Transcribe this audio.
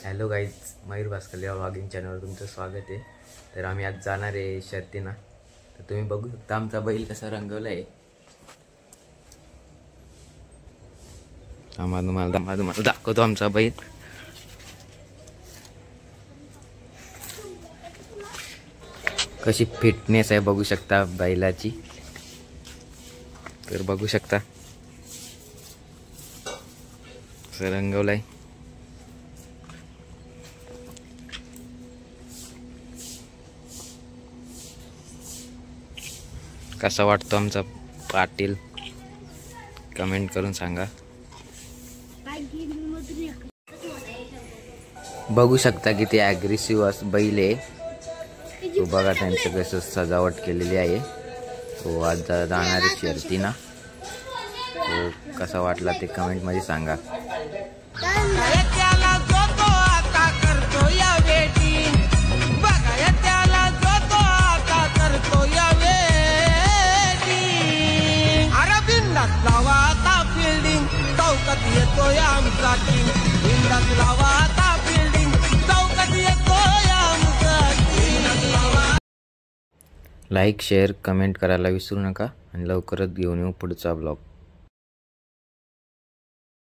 Hello guys, मयूर Bhaskar vlogging चॅनलवर तुमचं स्वागत आहे। तर आम्ही आज जाणार आहे शर्तीना। तर तुम्ही बघू शकता आमचा बैल कसा रंगवला आहे। तुम्हाला दाखवतो आमचा बैल। कशी फिटनेस आहे बघू शकता बैलाची। तर बघू शकता कसं रंगवलाय। कसा वाटतो आमचा पाटील कमेंट करून सांगा। बघू शकता की ते ॲग्रेसिव्ह असं बैल आहे। तो बघा त्यांचं कसं सजावट केलेली आहे। तो आज जाणार आहे शर्तीना। तो कसा वाटला ते कमेंट मध्ये सांगा। लाईक शेअर कमेंट करायला विसरू नका आणि लवकरच घेऊन येऊ पुढचा ब्लॉग।